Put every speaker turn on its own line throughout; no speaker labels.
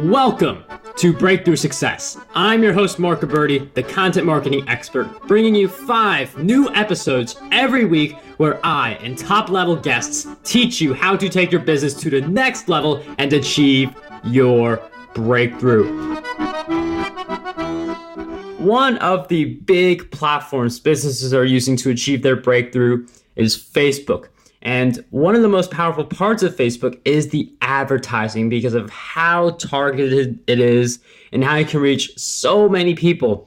Welcome to Breakthrough Success. I'm your host, Marc Guberti, the content marketing expert, bringing you 5 new episodes every week where I and top-level guests teach you how to take your business to the next level and achieve your breakthrough. One of the big platforms businesses are using to achieve their breakthrough is Facebook. And one of the most powerful parts of Facebook is the advertising because of how targeted it is and how you can reach so many people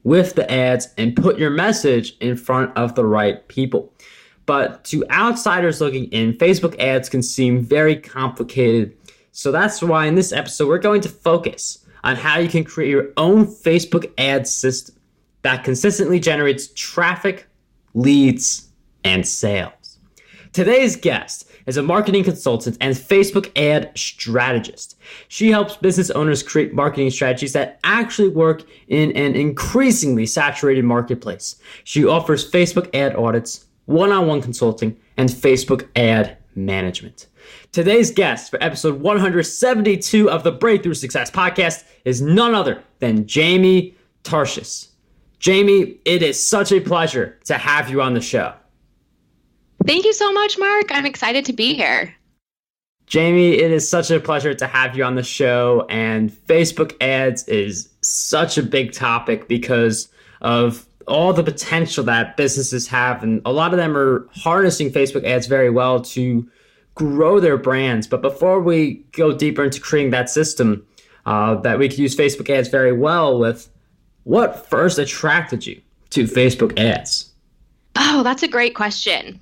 with the ads and put your message in front of the right people. But to outsiders looking in, Facebook ads can seem very complicated. So that's why in this episode, we're going to focus on how you can create your own Facebook ad system that consistently generates traffic, leads, and sales. Today's guest is a marketing consultant and Facebook ad strategist. She helps business owners create marketing strategies that actually work in an increasingly saturated marketplace. She offers Facebook ad audits, one-on-one consulting, and Facebook ad management. Today's guest for episode 172 of the Breakthrough Success podcast is none other than Jaymie Tarshis. Jaymie, it is such a pleasure to have you on the show.
Thank you so much, Marc. I'm excited to be here.
Jaymie, it is such a pleasure to have you on the show. And Facebook ads is such a big topic because of all the potential that businesses have. And a lot of them are harnessing Facebook ads very well to grow their brands. But before we go deeper into creating that system that we can use Facebook ads very well with, what first attracted you to Facebook ads?
Oh, that's a great question.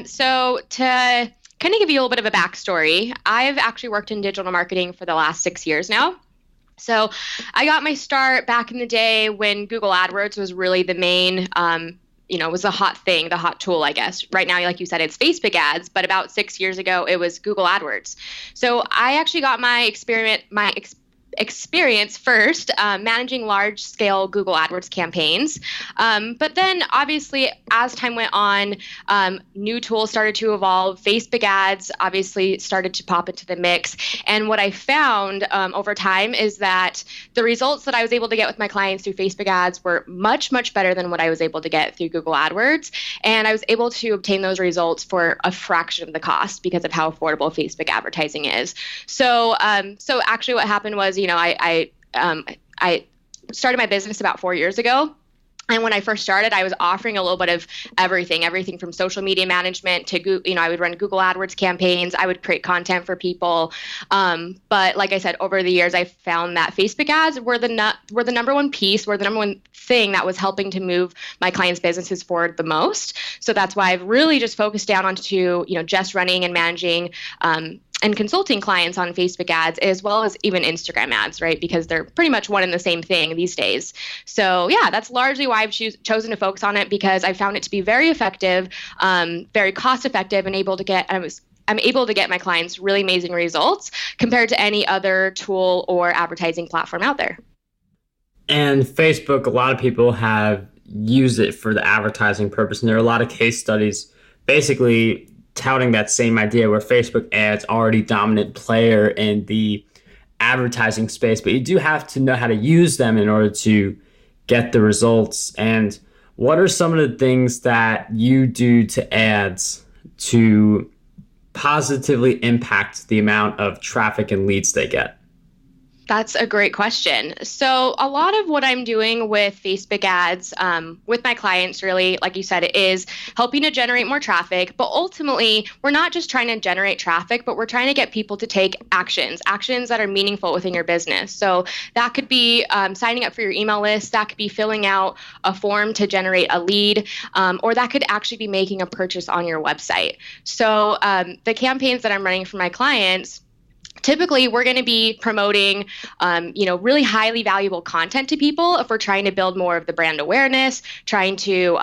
So to kind of give you a little bit of a backstory, I've actually worked in digital marketing for the last 6 years now. So I got my start back in the day when Google AdWords was really the main, was the hot thing, the hot tool, I guess. Right now, like you said, it's Facebook ads, but about 6 years ago, it was Google AdWords. So I actually got my experience first managing large-scale Google AdWords campaigns. But then, obviously, as time went on, new tools started to evolve. Facebook ads obviously started to pop into the mix. And what I found over time is that the results that I was able to get with my clients through Facebook ads were much, much better than what I was able to get through Google AdWords. And I was able to obtain those results for a fraction of the cost because of how affordable Facebook advertising is. So actually what happened was, I started my business about 4 years ago. And when I first started, I was offering a little bit of everything from social media management to, I would run Google AdWords campaigns. I would create content for people. But like I said, over the years, I found that Facebook ads were the number one piece, were the number one thing that was helping to move my clients' businesses forward the most. So that's why I've really just focused down onto, just running and managing and consulting clients on Facebook ads, as well as even Instagram ads, right? Because they're pretty much one and the same thing these days. So yeah, that's largely why I've chosen to focus on it, because I found it to be very effective, very cost effective, and I'm able to get my clients really amazing results compared to any other tool or advertising platform out there.
And Facebook, a lot of people have used it for the advertising purpose. And there are a lot of case studies basically touting that same idea where Facebook ads are already dominant player in the advertising space, but you do have to know how to use them in order to get the results. And what are some of the things that you do to ads to positively impact the amount of traffic and leads they get?
That's a great question. So a lot of what I'm doing with Facebook ads with my clients, really, like you said, is helping to generate more traffic. But ultimately, we're not just trying to generate traffic, but we're trying to get people to take actions that are meaningful within your business. So that could be signing up for your email list. That could be filling out a form to generate a lead, or that could actually be making a purchase on your website. So the campaigns that I'm running for my clients, typically, we're going to be promoting, really highly valuable content to people if we're trying to build more of the brand awareness, trying to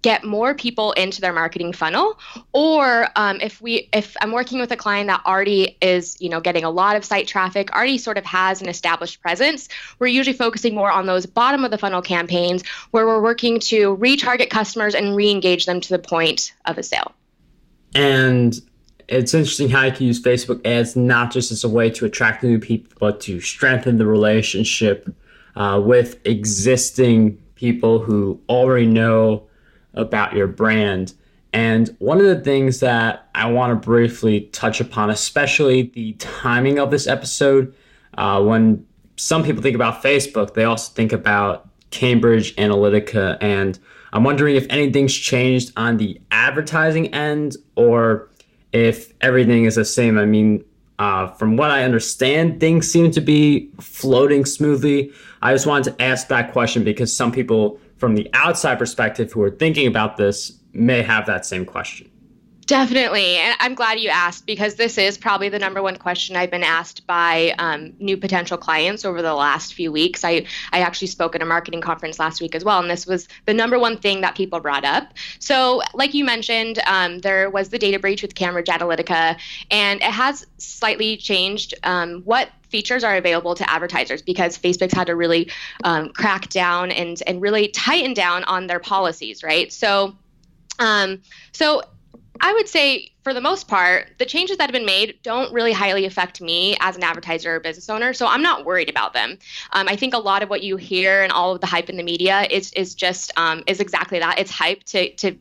get more people into their marketing funnel. Or if I'm working with a client that already is, getting a lot of site traffic, already sort of has an established presence, we're usually focusing more on those bottom of the funnel campaigns where we're working to retarget customers and re-engage them to the point of a sale.
And it's interesting how you can use Facebook ads not just as a way to attract new people, but to strengthen the relationship with existing people who already know about your brand. And one of the things that I want to briefly touch upon, especially the timing of this episode, when some people think about Facebook, they also think about Cambridge Analytica. And I'm wondering if anything's changed on the advertising end or if everything is the same. I mean, from what I understand, things seem to be floating smoothly. I just wanted to ask that question because some people from the outside perspective who are thinking about this may have that same question.
Definitely. And I'm glad you asked because this is probably the number one question I've been asked by new potential clients over the last few weeks. I actually spoke at a marketing conference last week as well, and this was the number one thing that people brought up. So like you mentioned, there was the data breach with Cambridge Analytica, and it has slightly changed what features are available to advertisers because Facebook's had to really crack down and really tighten down on their policies, right? So I would say, for the most part, the changes that have been made don't really highly affect me as an advertiser or business owner, so I'm not worried about them. I think a lot of what you hear and all of the hype in the media is exactly that. It's hype to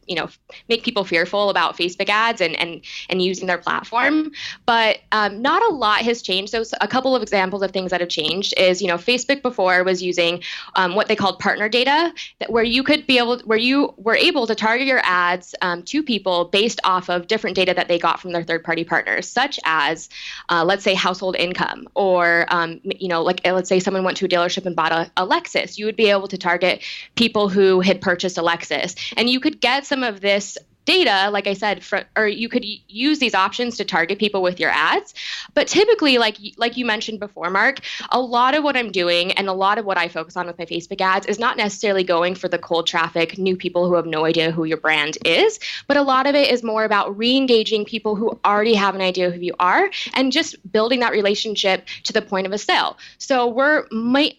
make people fearful about Facebook ads and using their platform. But not a lot has changed. So a couple of examples of things that have changed is Facebook before was using what they called partner data, where you were able to target your ads to people based off of different data that they got from their third-party partners, such as, let's say, household income, or let's say someone went to a dealership and bought a Lexus. You would be able to target people who had purchased a Lexus, and you could get some of this data, like I said, or you could use these options to target people with your ads. But typically, like you mentioned before, Mark, a lot of what I'm doing and a lot of what I focus on with my Facebook ads is not necessarily going for the cold traffic, new people who have no idea who your brand is, but a lot of it is more about re-engaging people who already have an idea who you are and just building that relationship to the point of a sale. So we're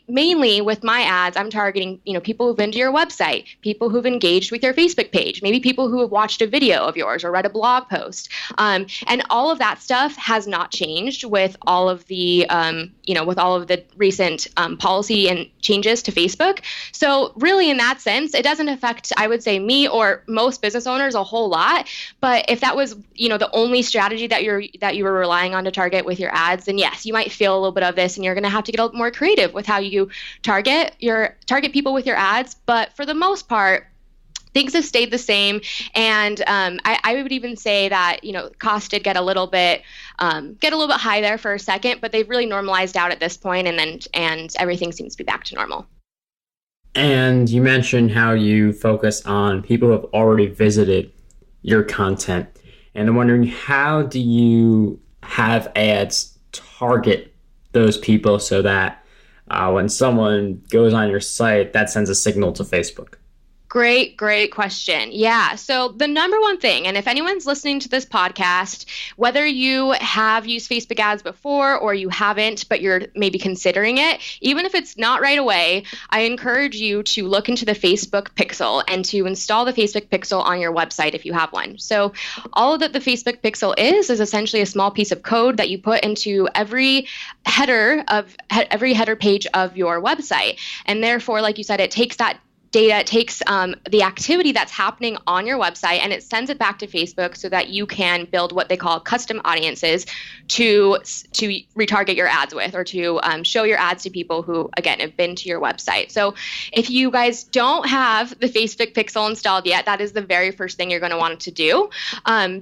mainly with my ads, I'm targeting people who've been to your website, people who've engaged with your Facebook page, maybe people who have watched a video of yours or read a blog post. And all of that stuff has not changed with all of the, with all of the recent policy and changes to Facebook. So really in that sense, it doesn't affect, I would say, me or most business owners a whole lot. But if that was, the only strategy that you were relying on to target with your ads, then yes, you might feel a little bit of this and you're going to have to get a little more creative with how you target people with your ads. But for the most part, things have stayed the same, and I would even say that costs did get a little bit high there for a second, but they've really normalized out at this point, and everything seems to be back to normal.
And you mentioned how you focus on people who have already visited your content, and I'm wondering, how do you have ads target those people so that when someone goes on your site, that sends a signal to Facebook?
Great question. Yeah. So the number one thing, and if anyone's listening to this podcast, whether you have used Facebook ads before or you haven't, but you're maybe considering it, even if it's not right away, I encourage you to look into the Facebook Pixel and to install the Facebook Pixel on your website if you have one. So all that the Facebook Pixel is essentially a small piece of code that you put into every header page of your website. And therefore, like you said, it takes that data, it takes the activity that's happening on your website and it sends it back to Facebook so that you can build what they call custom audiences to retarget your ads with, or to show your ads to people who, again, have been to your website. So if you guys don't have the Facebook Pixel installed yet, that is the very first thing you're going to want to do,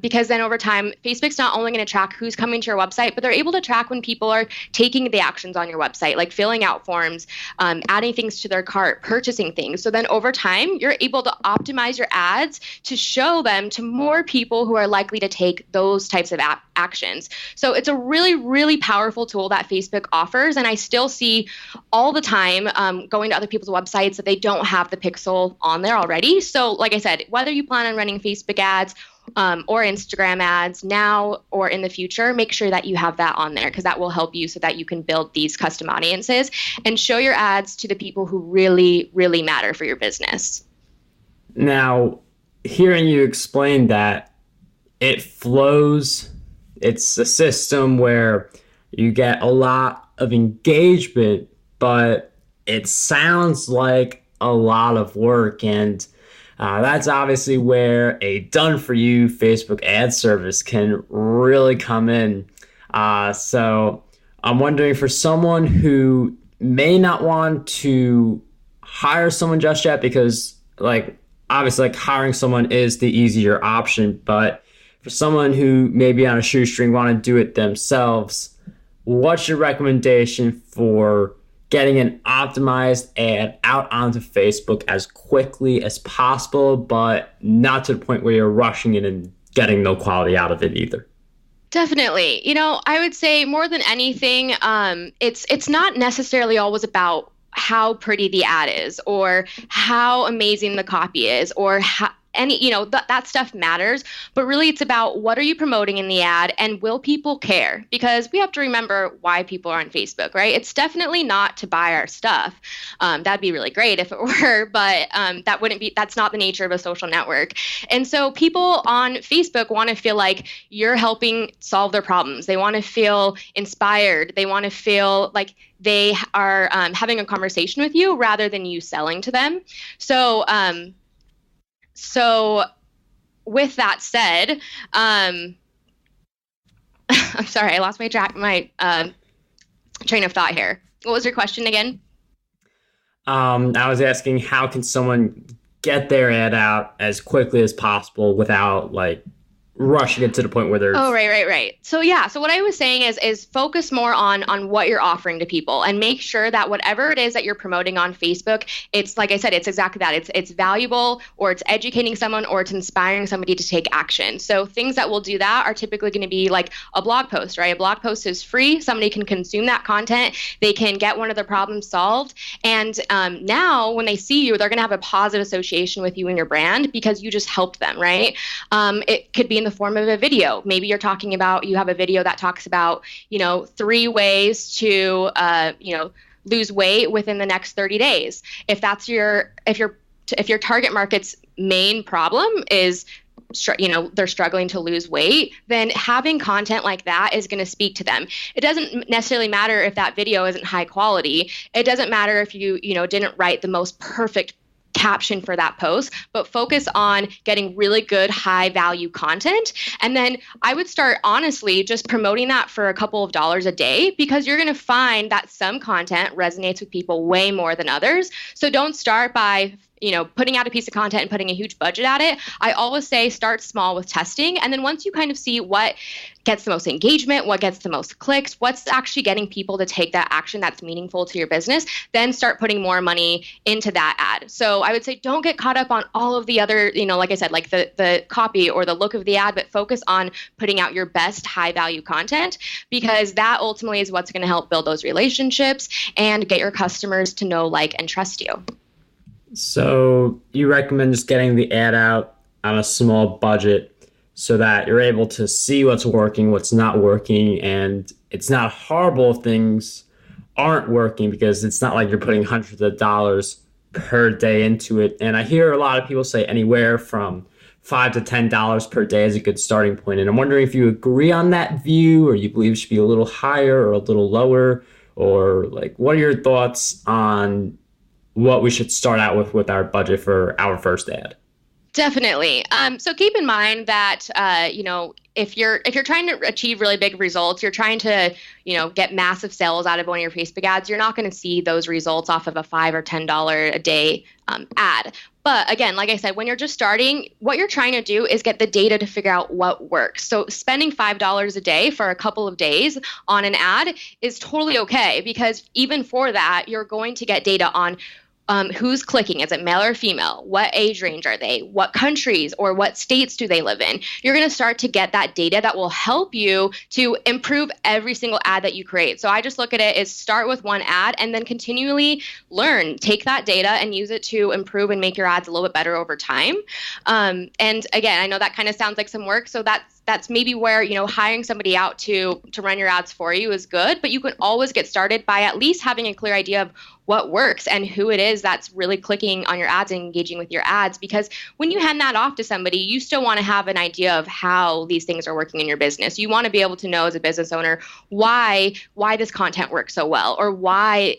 because then over time, Facebook's not only going to track who's coming to your website, but they're able to track when people are taking the actions on your website, like filling out forms, adding things to their cart, purchasing things. So then over time, you're able to optimize your ads to show them to more people who are likely to take those types of actions. So it's a really, really powerful tool that Facebook offers. And I still see all the time going to other people's websites that they don't have the Pixel on there already. So like I said, whether you plan on running Facebook ads or Instagram ads now or in the future, make sure that you have that on there, because that will help you so that you can build these custom audiences and show your ads to the people who really, really matter for your business.
Now, hearing you explain that, it flows it's a system where you get a lot of engagement, but it sounds like a lot of work. And that's obviously where a done-for-you Facebook ad service can really come in. So I'm wondering, for someone who may not want to hire someone just yet, because obviously hiring someone is the easier option, but for someone who may be on a shoestring, want to do it themselves, what's your recommendation for getting an optimized ad out onto Facebook as quickly as possible, but not to the point where you're rushing it and getting no quality out of it either?
Definitely. I would say more than anything, it's not necessarily always about how pretty the ad is or how amazing the copy is or how that stuff matters, but really it's about what are you promoting in the ad and will people care? Because we have to remember why people are on Facebook, right? It's definitely not to buy our stuff. That'd be really great if it were, but that's not the nature of a social network. And so people on Facebook want to feel like you're helping solve their problems. They want to feel inspired. They want to feel like they are having a conversation with you rather than you selling to them. So with that said, I'm sorry, I lost my train of thought here. What was your question again?
I was asking, how can someone get their ad out as quickly as possible without rushing it to the point where they're...
Oh, right. So what I was saying is focus more on what you're offering to people and make sure that whatever it is that you're promoting on Facebook, it's like I said, it's exactly that. It's valuable, or it's educating someone, or it's inspiring somebody to take action. So things that will do that are typically going to be like a blog post, right? A blog post is free. Somebody can consume that content. They can get one of their problems solved. And now when they see you, they're going to have a positive association with you and your brand because you just helped them, right? It could be in the form of a video. Maybe you have a video that talks about, 3 ways to, lose weight within the next 30 days. If your target market's main problem is, they're struggling to lose weight, then having content like that is going to speak to them. It doesn't necessarily matter if that video isn't high quality. It doesn't matter if you didn't write the most perfect caption for that post, but focus on getting really good high value content. And then I would start honestly just promoting that for a couple of dollars a day, because you're going to find that some content resonates with people way more than others. So don't start by putting out a piece of content and putting a huge budget at it. I always say start small with testing. And then once you kind of see what gets the most engagement, what gets the most clicks, what's actually getting people to take that action that's meaningful to your business, then start putting more money into that ad. So I would say don't get caught up on all of the other, like I said, like the copy or the look of the ad, but focus on putting out your best high value content, because that ultimately is what's going to help build those relationships and get your customers to know, like, and trust you.
So you recommend just getting the ad out on a small budget so that you're able to see what's working, what's not working, and it's not horrible if things aren't working, because it's not like you're putting hundreds of dollars per day into it. And I hear a lot of people say anywhere from $5 to $10 per day is a good starting point. And I'm wondering if you agree on that view, or you believe it should be a little higher or a little lower, or what are your thoughts on what we should start out with our budget for our first ad?
Definitely. So keep in mind that, if you're trying to achieve really big results, you're trying to, get massive sales out of one of your Facebook ads, you're not going to see those results off of a $5 or $10 a day ad. But again, like I said, when you're just starting, what you're trying to do is get the data to figure out what works. So spending $5 a day for a couple of days on an ad is totally okay, because even for that, you're going to get data on who's clicking. Is it male or female? What age range are they? What countries or what states do they live in? You're going to start to get that data that will help you to improve every single ad that you create. So I just look at it as start with one ad and then continually learn, take that data and use it to improve and make your ads a little bit better over time. And again, I know that kind of sounds like some work. So that's that's maybe where, hiring somebody out to run your ads for you is good, but you can always get started by at least having a clear idea of what works and who it is that's really clicking on your ads and engaging with your ads. Because when you hand that off to somebody, you still want to have an idea of how these things are working in your business. You want to be able to know as a business owner why this content works so well, or why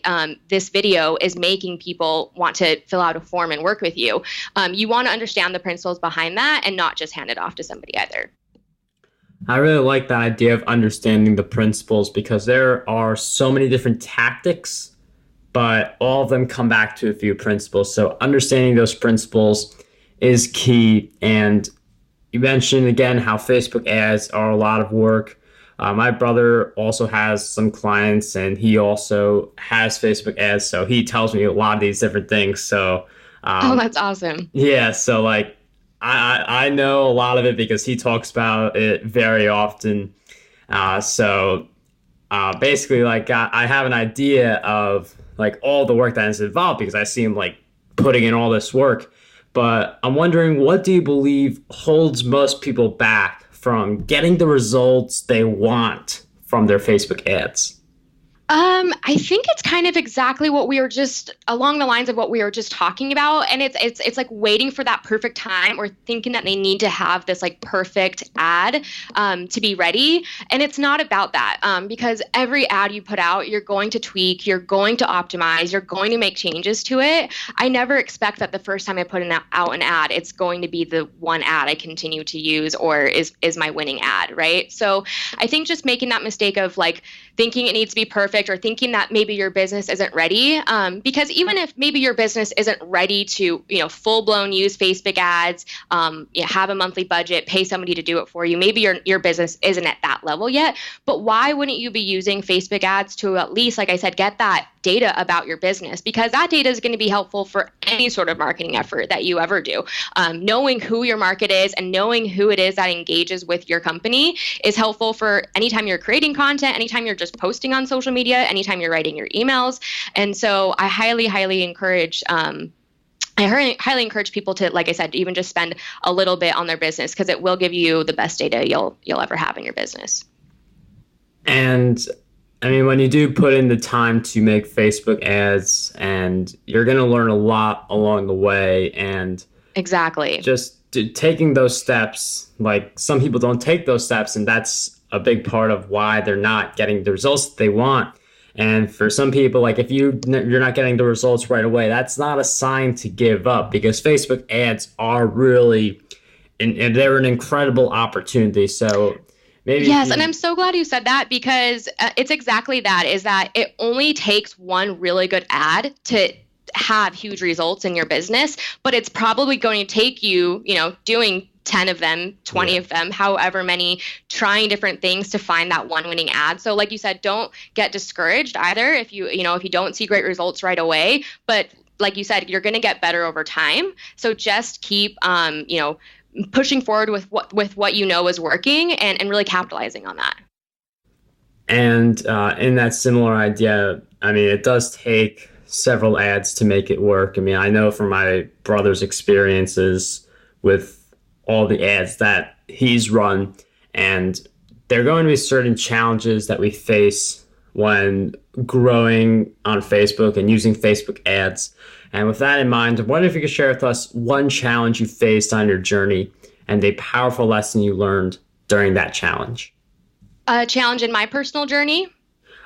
this video is making people want to fill out a form and work with you. You want to understand the principles behind that and not just hand it off to somebody either.
I really like the idea of understanding the principles, because there are so many different tactics, but all of them come back to a few principles. So understanding those principles is key. And you mentioned again how Facebook ads are a lot of work. My brother also has some clients, and he also has Facebook ads. So he tells me a lot of these different things. So
oh, that's awesome.
Yeah. So like I know a lot of it because he talks about it very often. Basically, like I have an idea of like all the work that is involved because I see him like putting in all this work. But I'm wondering, what do you believe holds most people back from getting the results they want from their Facebook ads?
I think it's kind of exactly what we were just along the lines of what we were just talking about. And it's like waiting for that perfect time, or thinking that they need to have this like perfect ad to be ready. And it's not about that, because every ad you put out, you're going to tweak, you're going to optimize, you're going to make changes to it. I never expect that the first time I put out an ad, it's going to be the one ad I continue to use or is my winning ad, right? So I think just making that mistake of like thinking it needs to be perfect, or thinking that maybe your business isn't ready. Because even if maybe your business isn't ready to, full-blown use Facebook ads, have a monthly budget, pay somebody to do it for you, maybe your business isn't at that level yet. But why wouldn't you be using Facebook ads to at least, like I said, get that data about your business? Because that data is going to be helpful for any sort of marketing effort that you ever do. Knowing who your market is and knowing who it is that engages with your company is helpful for anytime you're creating content, anytime you're just posting on social media, anytime you're writing your emails. And so I highly encourage people to, like I said, even just spend a little bit on their business, because it will give you the best data you'll ever have in your business.
And I mean, when you do put in the time to make Facebook ads, and you're going to learn a lot along the way. And
exactly,
just taking those steps, like some people don't take those steps, and that's a big part of why they're not getting the results that they want. And for some people, like if you're not getting the results right away, that's not a sign to give up, because Facebook ads are really, and they're an incredible opportunity. So maybe
yes, and I'm so glad you said that, because it's exactly that, is that it only takes one really good ad to have huge results in your business, but it's probably going to take you, doing 10 of them, 20 of them, however many, trying different things to find that one winning ad. So like you said, don't get discouraged either if you don't see great results right away, but like you said, you're going to get better over time. So just keep, pushing forward with what you know is working, and really capitalizing on that.
And in that similar idea, I mean, it does take several ads to make it work. I mean, I know from my brother's experiences with all the ads that he's run, and there are going to be certain challenges that we face when growing on Facebook and using Facebook ads. And with that in mind, I wonder if you could share with us one challenge you faced on your journey and a powerful lesson you learned during that challenge.
A challenge in my personal journey?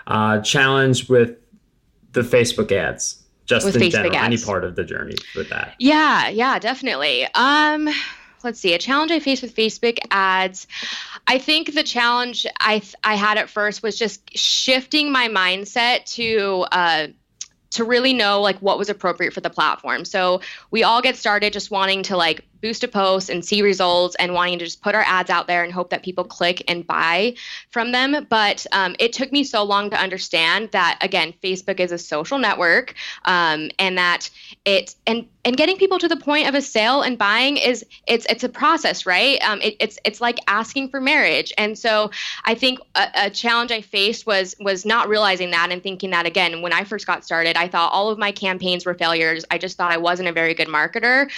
Challenge with the Facebook ads, just
with
in
Facebook
general,
ads.
any part of the journey with that.
Yeah, definitely. Let's see, a challenge I faced with Facebook ads. I think the challenge I had at first was just shifting my mindset to really know like what was appropriate for the platform. So we all get started just wanting to like boost a post and see results, and wanting to just put our ads out there and hope that people click and buy from them. But it took me so long to understand that, again, Facebook is a social network, and that and getting people to the point of a sale and buying it's a process, right? It's like asking for marriage. And so I think a challenge I faced was not realizing that, and thinking that, again, when I first got started, I thought all of my campaigns were failures. I just thought I wasn't a very good marketer,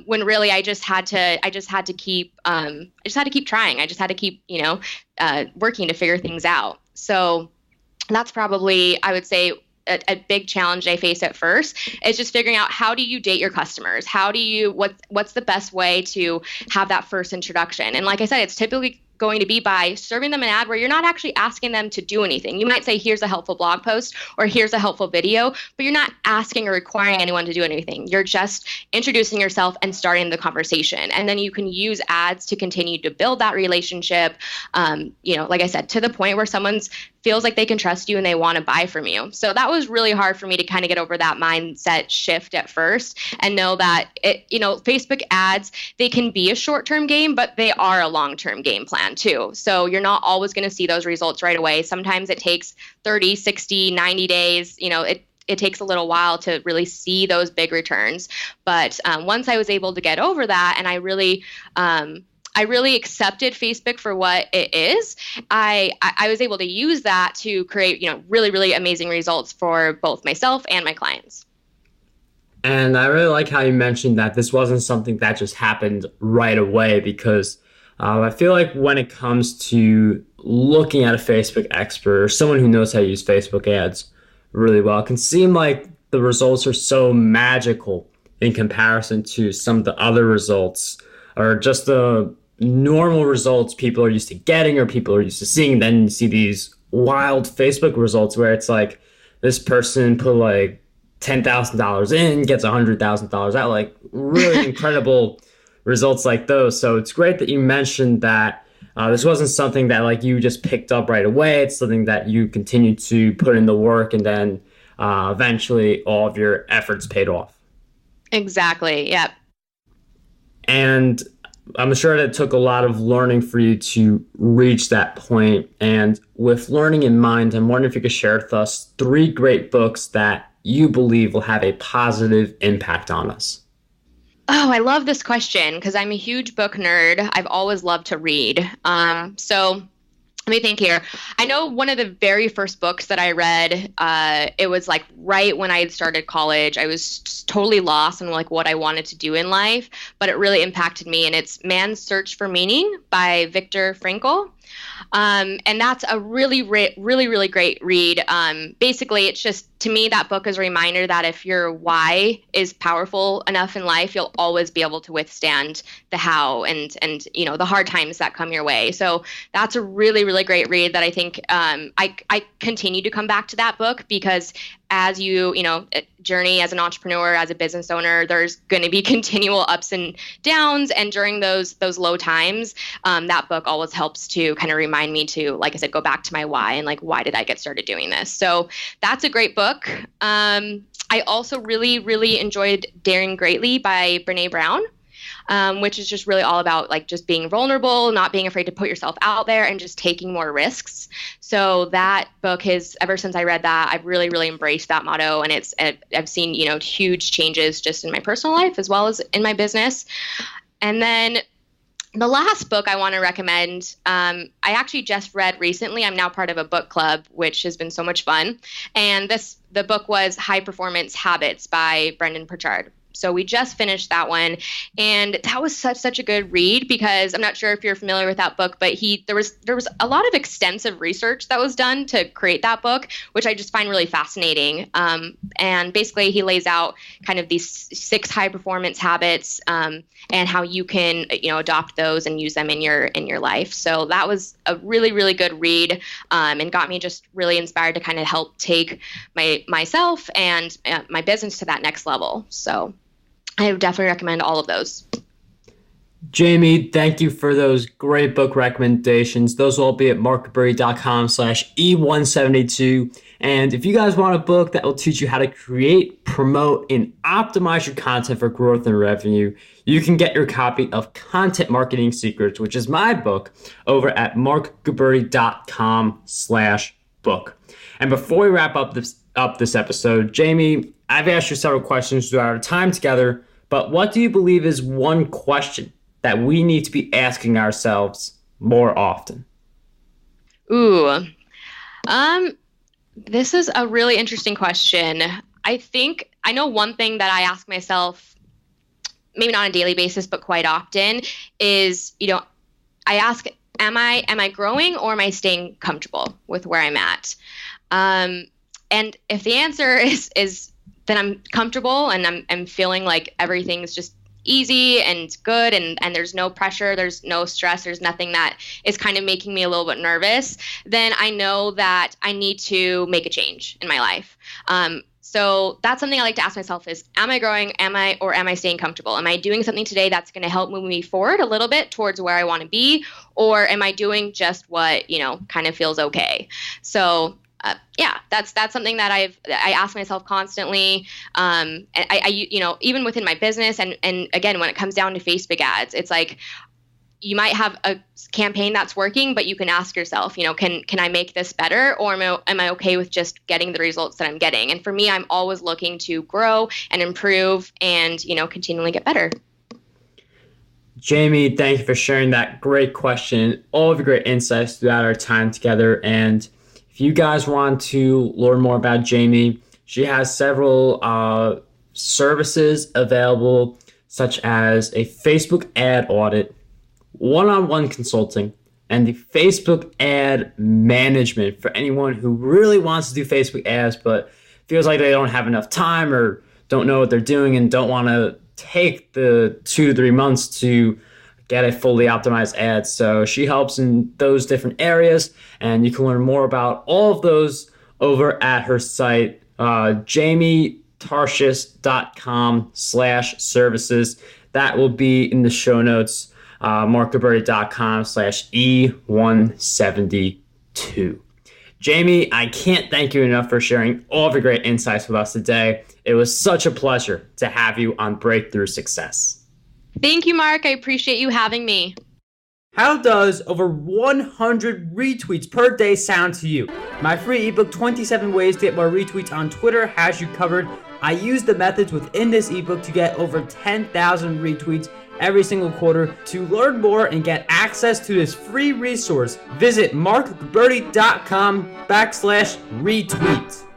when really really, I just had to keep trying. I just had to keep, working to figure things out. So that's probably, I would say, a big challenge I faced at first is just figuring out, how do you date your customers? What's the best way to have that first introduction? And like I said, it's typically going to be by serving them an ad where you're not actually asking them to do anything. You might say, here's a helpful blog post or here's a helpful video, but you're not asking or requiring anyone to do anything. You're just introducing yourself and starting the conversation. And then you can use ads to continue to build that relationship, like I said, to the point where someone's feels like they can trust you and they want to buy from you. So that was really hard for me to kind of get over that mindset shift at first and know that Facebook ads, they can be a short-term game, but they are a long-term game plan too. So you're not always going to see those results right away. Sometimes it takes 30, 60, 90 days. It takes a little while to really see those big returns. But once I was able to get over that, and I really accepted Facebook for what it is, I was able to use that to create, really, really amazing results for both myself and my clients.
And I really like how you mentioned that this wasn't something that just happened right away, because I feel like when it comes to looking at a Facebook expert or someone who knows how to use Facebook ads really well, it can seem like the results are so magical in comparison to some of the other results, or just the normal results people are used to getting or people are used to seeing. Then you see these wild Facebook results where it's like this person put like $10,000 in, gets $100,000 out, like really incredible results like those. So it's great that you mentioned that this wasn't something that like you just picked up right away. It's something that you continued to put in the work, and then eventually all of your efforts paid off.
Exactly. Yep.
And I'm sure that it took a lot of learning for you to reach that point. And with learning in mind, I'm wondering if you could share with us 3 great books that you believe will have a positive impact on us.
Oh, I love this question because I'm a huge book nerd. I've always loved to read. So let me think here. I know one of the very first books that I read, it was like right when I had started college. I was totally lost in like what I wanted to do in life, but it really impacted me. And it's Man's Search for Meaning by Viktor Frankl. And that's a really, really great read. Basically, it's just, to me, that book is a reminder that if your why is powerful enough in life, you'll always be able to withstand the how and the hard times that come your way. So that's a really, really great read that I think I continue to come back to that book, because as you journey as an entrepreneur, as a business owner, there's going to be continual ups and downs. And during those low times, that book always helps to kind of remind me to, like I said, go back to my why and like, why did I get started doing this? So that's a great book. I also really, really enjoyed Daring Greatly by Brené Brown. Which is just really all about like just being vulnerable, not being afraid to put yourself out there, and just taking more risks. So that book has, ever since I read that, I've really, really embraced that motto, and I've seen huge changes just in my personal life as well as in my business. And then the last book I want to recommend, I actually just read recently. I'm now part of a book club, which has been so much fun. And the book was High Performance Habits by Brendon Burchard. So we just finished that one, and that was such a good read, because I'm not sure if you're familiar with that book, but there was a lot of extensive research that was done to create that book, which I just find really fascinating. And basically, he lays out kind of these 6 high performance habits, and how you can adopt those and use them in your life. So that was a really, really good read, and got me just really inspired to kind of help take myself and my business to that next level. So I would definitely recommend all of those.
Jaymie, thank you for those great book recommendations. Those will all be at markguberti.com/E172. And if you guys want a book that will teach you how to create, promote, and optimize your content for growth and revenue, you can get your copy of Content Marketing Secrets, which is my book, over at markguberti.com/book. And before we wrap up this episode, Jaymie, I've asked you several questions throughout our time together, but what do you believe is one question that we need to be asking ourselves more often?
Ooh, this is a really interesting question. I think I know one thing that I ask myself maybe not on a daily basis, but quite often, is, I ask, am I growing, or am I staying comfortable with where I'm at? And if the answer is then I'm comfortable and I'm feeling like everything's just easy and good, and there's no pressure, there's no stress, there's nothing that is kind of making me a little bit nervous, then I know that I need to make a change in my life. So that's something I like to ask myself is, am I growing? Am I staying comfortable? Am I doing something today that's going to help move me forward a little bit towards where I want to be? Or am I doing just what, kind of feels okay? So that's something that I ask myself constantly. And I even within my business, and again, when it comes down to Facebook ads, it's like, you might have a campaign that's working, but you can ask yourself, can I make this better, or am I okay with just getting the results that I'm getting? And for me, I'm always looking to grow and improve and, continually get better.
Jaymie, thank you for sharing that great question, all of your great insights throughout our time together. And if you guys want to learn more about Jaymie, she has several services available, such as a Facebook ad audit, one-on-one consulting, and the Facebook ad management for anyone who really wants to do Facebook ads but feels like they don't have enough time or don't know what they're doing and don't want to take the 2 to 3 months to get a fully optimized ad. So she helps in those different areas, and you can learn more about all of those over at her site, JaymieTarshis.com/services. That will be in the show notes. MarcGuberti.com/E172. Jaymie, I can't thank you enough for sharing all of your great insights with us today. It was such a pleasure to have you on Breakthrough Success.
Thank you, Marc. I appreciate you having me.
How does over 100 retweets per day sound to you? My free ebook, 27 Ways to Get More Retweets on Twitter, has you covered. I use the methods within this ebook to get over 10,000 retweets every single quarter. To learn more and get access to this free resource, visit marcguberti.com/retweets.